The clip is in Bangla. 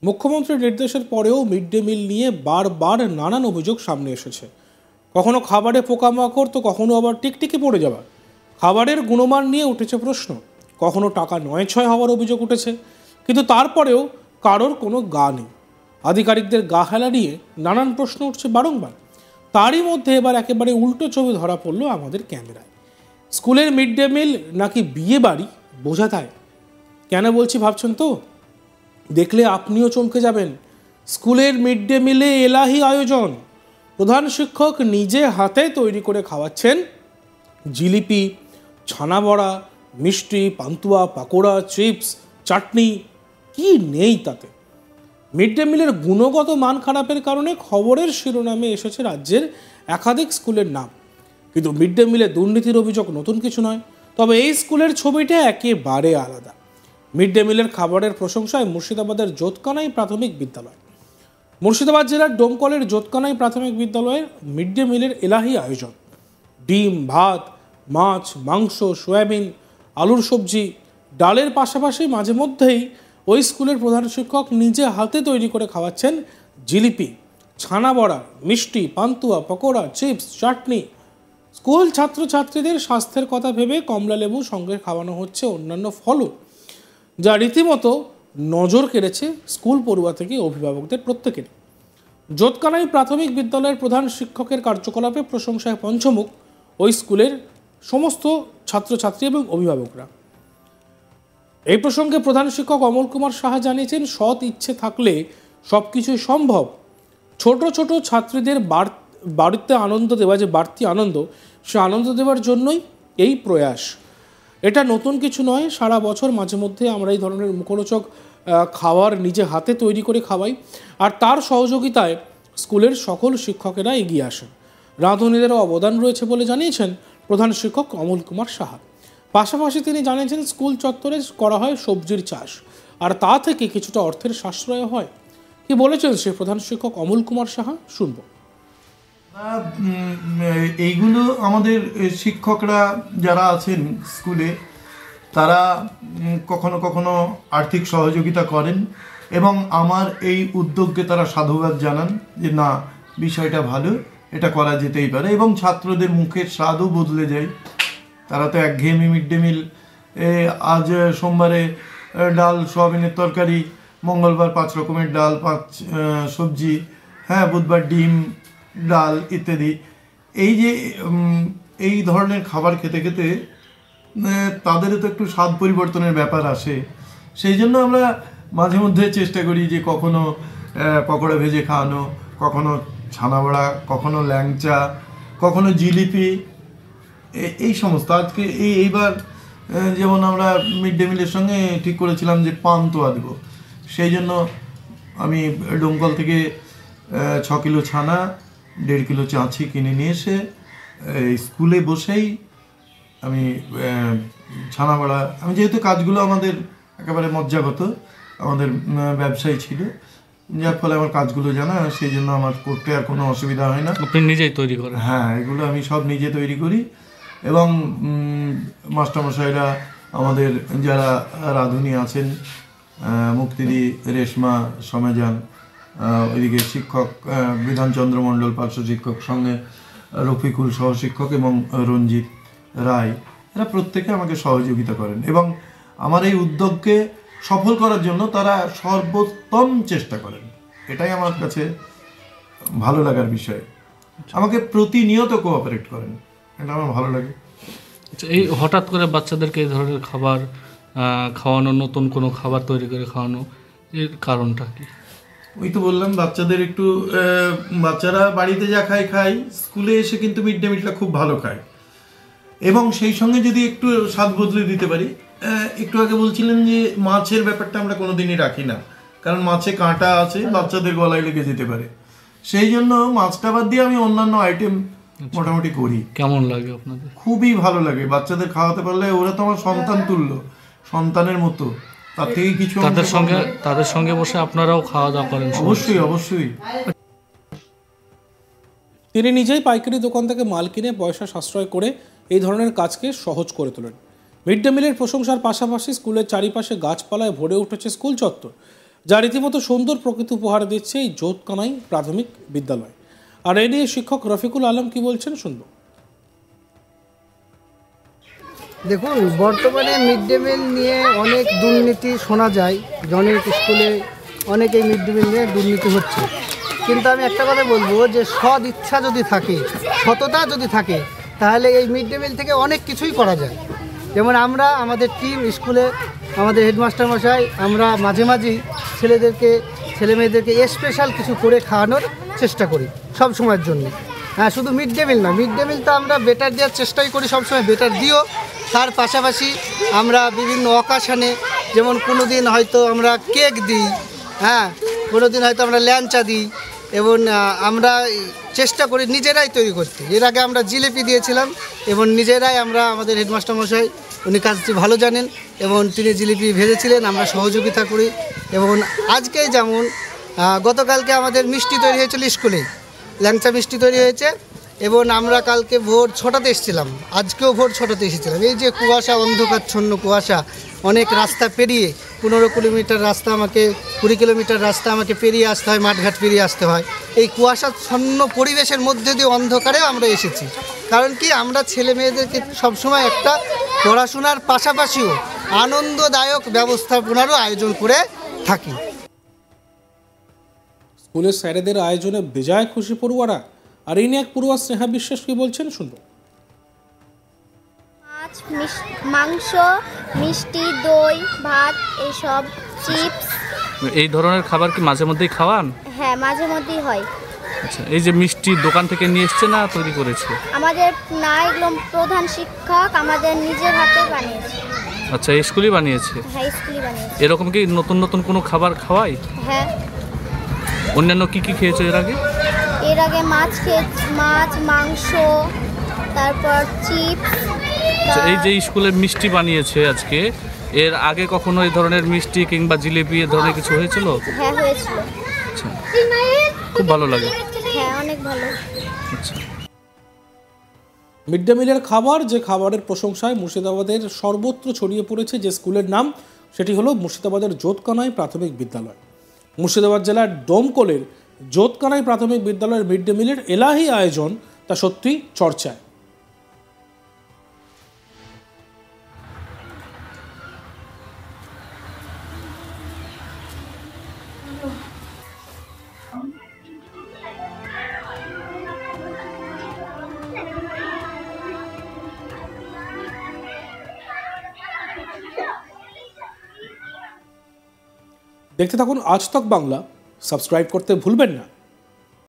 মুখ্যমন্ত্রীর নির্দেশের পরেও মিড ডে মিল নিয়ে বারবার নানান অভিযোগ সামনে এসেছে। কখনো খাবারে পোকামাকড়, তো কখনো আবার টিকটিকি পড়ে যাওয়া। খাবারের গুণমান নিয়ে উঠেছে প্রশ্ন, কখনো টাকা নয়ছয় হওয়ার অভিযোগ উঠেছে, কিন্তু তারপরেও কারোর কোনো গা নেই। আধিকারিকদের গা হেলা নিয়ে নানান প্রশ্ন উঠছে বারংবার। তারই মধ্যে এবার একেবারে উল্টো ছবি ধরা পড়লো আমাদের ক্যামেরায়। স্কুলের মিড ডে মিল নাকি বিয়ে বাড়ি বোঝা যায়। কেন বলছি ভাবছেন তো? দেখলে আপনিও চমকে যাবেন। স্কুলের মিড ডে মিলে এলাহি আয়োজন। প্রধান শিক্ষক নিজে হাতে তৈরি করে খাওয়াচ্ছেন জিলিপি, ছানা বড়া, মিষ্টি, পান্তুয়া, পাকোড়া, চিপস, চাটনি। কি নেই তাতে? মিড ডে মিলের গুণগত মান খারাপের কারণে খবরের শিরোনামে এসেছে রাজ্যের একাধিক স্কুলের নাম। কিন্তু মিড ডে মিলে দুর্নীতির অভিযোগ নতুন কিছু নয়। তবে এই স্কুলের ছবিটা একেবারে আলাদা। মিড ডে মিলের খাবারের প্রশংসায় মুর্শিদাবাদের জোতকানাই প্রাথমিক বিদ্যালয়। মুর্শিদাবাদ জেলার ডোমকলের জোতকানাই প্রাথমিক বিদ্যালয়ের মিড ডে মিলের এলাহি আয়োজন। ডিম, ভাত, মাছ, মাংস, সয়াবিন, আলুর সবজি, ডালের পাশাপাশি মাঝে মধ্যেই ওই স্কুলের প্রধান শিক্ষক নিজে হাতে তৈরি করে খাওয়াচ্ছেন জিলিপি, ছানা বড়া, মিষ্টি, পান্তুয়া, পকোড়া, চিপস, চাটনি। স্কুল ছাত্রছাত্রীদের স্বাস্থ্যের কথা ভেবে কমলা লেবু সঙ্গে খাওয়ানো হচ্ছে অন্যান্য ফলও, যা রীতিমতো নজর কেড়েছে স্কুল পড়ুয়া থেকে অভিভাবকদের প্রত্যেকেরই। জোতকানাই প্রাথমিক বিদ্যালয়ের প্রধান শিক্ষকের কার্যকলাপে প্রশংসায় পঞ্চমুখ ওই স্কুলের সমস্ত ছাত্রছাত্রী এবং অভিভাবকরা। এই প্রসঙ্গে প্রধান শিক্ষক অমল কুমার সাহা জানিয়েছেন, সৎ ইচ্ছে থাকলে সব কিছুই সম্ভব। ছোট ছোট ছাত্রীদের বাড়িতে আনন্দ দেওয়া, যে বাড়তি আনন্দ, সে আনন্দ দেওয়ার জন্যই এই প্রয়াস। এটা নতুন কিছু নয়। সারা বছর মাঝে মধ্যে আমরা এই ধরনের মুখরোচক খাবার নিজে হাতে তৈরি করে খাওয়াই, আর তার সহযোগিতায় স্কুলের সকল শিক্ষকেরা এগিয়ে আসেন। রাঁধুনিদেরও অবদান রয়েছে বলে জানিয়েছেন প্রধান শিক্ষক অমল কুমার সাহা। পাশাপাশি তিনি জানিয়েছেন, স্কুল চত্বরে করা হয় সবজির চাষ, আর তা থেকে কিছুটা অর্থের সাশ্রয় হয়। কি বলেছেন সে প্রধান শিক্ষক অমল কুমার সাহা, শুনব। এইগুলো আমাদের শিক্ষকরা যারা আছেন স্কুলে, তারা কখনো কখনো আর্থিক সহযোগিতা করেন এবং আমার এই উদ্যোগকে তারা সাধুবাদ জানান যে না, বিষয়টা ভালো, এটা করা যেতেই পারে, এবং ছাত্রদের মুখের স্বাদও বদলে যায়। তারা তো একঘেয়েমি মিড ডে মিল, আজ সোমবারে ডাল সোয়াবিনের তরকারি, মঙ্গলবার 5 রকমের ডাল, 5 সবজি, হ্যাঁ, বুধবার ডিম, ডাল ইত্যাদি। এই যে এই ধরনের খাবার খেতে খেতে তাদেরও তো একটু স্বাদ পরিবর্তনের ব্যাপার আসে। সেই জন্য আমরা মাঝে মধ্যে চেষ্টা করি যে কখনো পকোড়া ভেজে খাওয়ানো, কখনো ছানা বড়া, কখনো ল্যাংচা, কখনো জিলিপি, এই সমস্ত। আজকে এইবার যেমন আমরা মিড ডে মিলের সঙ্গে ঠিক করেছিলাম যে পান্তুয়া দেবো। সেই জন্য আমি ডোমকল থেকে 6 কিলো ছানা, 1.5 কিলো চাঁছি কিনে নিয়ে এসে স্কুলে বসেই আমি ছানা বড়া, আমি যেহেতু কাজগুলো আমাদের একেবারে মজ্জাগত, আমাদের ব্যবসায়ী ছিল, যার ফলে আমার কাজগুলো জানা, সেই জন্য আমার করতে আর কোনো অসুবিধা হয় না। আপনি নিজেই তৈরি করেন? হ্যাঁ, এগুলো আমি সব নিজে তৈরি করি। এবং মাস্টারমশাইরা, আমাদের যারা রাঁধুনি আছেন, মুক্তিদি, রেশমা, সমেজান, ওইদিকে শিক্ষক বিধানচন্দ্র মণ্ডল পার্শ্ব শিক্ষক, সঙ্গে রফিকুল সহশিক্ষক এবং রঞ্জিত রায়, এরা প্রত্যেকে আমাকে সহযোগিতা করেন এবং আমার এই উদ্যোগকে সফল করার জন্য তারা সর্বোত্তম চেষ্টা করেন। এটাই আমার কাছে ভালো লাগার বিষয়। আমাকে প্রতিনিয়ত কোঅপারেট করেন, এটা আমার ভালো লাগে। এই হঠাৎ করে বাচ্চাদেরকে এই ধরনের খাবার খাওয়ানো, নতুন কোনো খাবার তৈরি করে খাওয়ানো, এর কারণটা কি? ওই তো বললাম, বাচ্চাদের একটু, বাচ্চারা বাড়িতে যা খায়, স্কুলে এসে কিন্তু মিড ডে মিলটা খুব ভালো খায়, এবং সেই সঙ্গে যদি একটু স্বাদ বদলে দিতে পারি। একটু আগে বলছিলেন যে মাছের ব্যাপারটা আমরা কোনোদিনই রাখি না, কারণ মাছে কাঁটা আছে, বাচ্চাদের গলায় লেগে যেতে পারে। সেই জন্য মাছটা বাদ দিয়ে আমি অন্যান্য আইটেম মোটামুটি করি। কেমন লাগে আপনাদের? খুবই ভালো লাগে। বাচ্চাদের খাওয়াতে পারলে, ওরা তো আমার সন্তান তুল্য, সন্তানের মতো, তার থেকে কিছু তাদের সঙ্গে বসে আপনারাও খাওয়া দাওয়া করেন? অবশ্যই অবশ্যই। তিনি নিজেই পাইকারি দোকান থেকে মাল কিনে পয়সা সাশ্রয় করে এই ধরনের কাজকে সহজ করে তোলেন। মিড ডে মিলের প্রশংসার পাশাপাশি স্কুলের চারিপাশে গাছপালায় ভরে উঠেছে স্কুল চত্বর। যা রীতিমতো সুন্দর প্রকৃতি উপহার দিচ্ছে এই জোতকানাই প্রাথমিক বিদ্যালয়। আর এ নিয়ে শিক্ষক রফিকুল আলম কি বলছেন শুনব। দেখুন, বর্তমানে মিড ডে মিল নিয়ে অনেক দুর্নীতি শোনা যায়, অনেক স্কুলে অনেক এই মিড ডে মিল নিয়ে দুর্নীতি হচ্ছে। কিন্তু আমি একটা কথা বলবো যে সৎ ইচ্ছা যদি থাকে, সততা যদি থাকে, তাহলে এই মিড ডে মিল থেকে অনেক কিছুই করা যায়। যেমন আমরা আমাদের টিম স্কুলে আমাদের হেডমাস্টার মশাই আমরা মাঝে মাঝেই ছেলে মেয়েদেরকে স্পেশাল কিছু করে খাওয়ানোর চেষ্টা করি সব সময়ের জন্য। হ্যাঁ, শুধু মিড ডে মিল না, মিড ডে মিল তো আমরা বেটার দেওয়ার চেষ্টাই করি, সবসময় বেটার দিও। তার পাশাপাশি আমরা বিভিন্ন অকেশনে, যেমন কোনো দিন হয়তো আমরা কেক দিই, হ্যাঁ, কোনো দিন হয়তো আমরা ল্যাংচা দিই, এবং আমরা চেষ্টা করি নিজেরাই তৈরি করতে। এর আগে আমরা জিলিপি দিয়েছিলাম এবং নিজেরাই আমরা, আমাদের হেডমাস্টার মশাই উনি কাজটি ভালো জানেন এবং তিনি জিলিপি ভেজেছিলেন, আমরা সহযোগিতা করি। এবং আজকে যেমন গতকালকে আমাদের মিষ্টি তৈরি হয়েছিল স্কুলে, ল্যাংচা মিষ্টি তৈরি হয়েছে এবং আমরা কালকে ভোর 6টাতে এসেছিলাম, আজকেও ভোর 6টাতে এসেছিলাম। এই যে কুয়াশা, অন্ধকারচ্ছন্ন কুয়াশা, অনেক রাস্তা পেরিয়ে 15 কিলোমিটার রাস্তা আমাকে 20 কিলোমিটার রাস্তা আমাকে পেরিয়ে আসতে হয়, মাঠঘাট পেরিয়ে আসতে হয়। এই কুয়াশাচ্ছন্ন পরিবেশের মধ্যে দিয়ে অন্ধকারেও আমরা এসেছি। কারণ কি, আমরা ছেলে মেয়েদেরকে সবসময় একটা পড়াশোনার পাশাপাশিও আনন্দদায়ক ব্যবস্থাপনারও আয়োজন করে থাকি। স্কুলের স্যারেদের আয়োজনে বেজায় খুশি পড়ুয়ারা। আর এই নিয়ে এক পড়ুয়া স্নেহা বিশ্বাস কি বলছেন শুনব। মাছ, মাংস, মিষ্টি, দই, ভাত, এইসব চিপস। এই ধরনের খাবার কি মাঝে মধ্যেই খাওয়ান? হ্যাঁ, মাঝে মধ্যেই হয়। আচ্ছা, এই যে মিষ্টি দোকান থেকে নিয়ে এসছে না তৈরি করেছে? আমাদের না, এগুলো প্রধান শিক্ষক আমাদের নিজের হাতে বানিয়েছে। আচ্ছা, স্কুলই বানিয়েছে? হ্যাঁ, স্কুলই বানিয়েছে। এরকম কি নতুন নতুন কোনো খাবার খাওয়াই? হ্যাঁ। অন্যান্য কি কি খেয়েছো এর আগে? এর আগে মাছ, মাংস, তারপর চিপস। আচ্ছা, এই যে স্কুলে মিষ্টি বানিয়েছে আজকে, এর আগে কখনো এই ধরনের মিষ্টি কিংবা জিলিপি এ ধরনের কিছু হয়েছিল? হ্যাঁ, হয়েছিল। আচ্ছা, খুব ভালো লাগে। হ্যাঁ, অনেক ভালো। আচ্ছা, মিড ডে মিলের খাবার, যে খাবারের প্রশংসায় মুর্শিদাবাদের সর্বত্র ছড়িয়ে পড়েছে যে স্কুলের নাম, সেটি হলো মুর্শিদাবাদের জোতকানাই প্রাথমিক বিদ্যালয়। মুর্শিদাবাদ জেলার ডোমকলের জোতকানাই প্রাথমিক বিদ্যালয়ের মিড ডে মিলের এলাহি আয়োজন তা সত্যি চর্চায়। দেখতে থাকুন আজ তক বাংলা, সাবস্ক্রাইব করতে ভুলবেন না।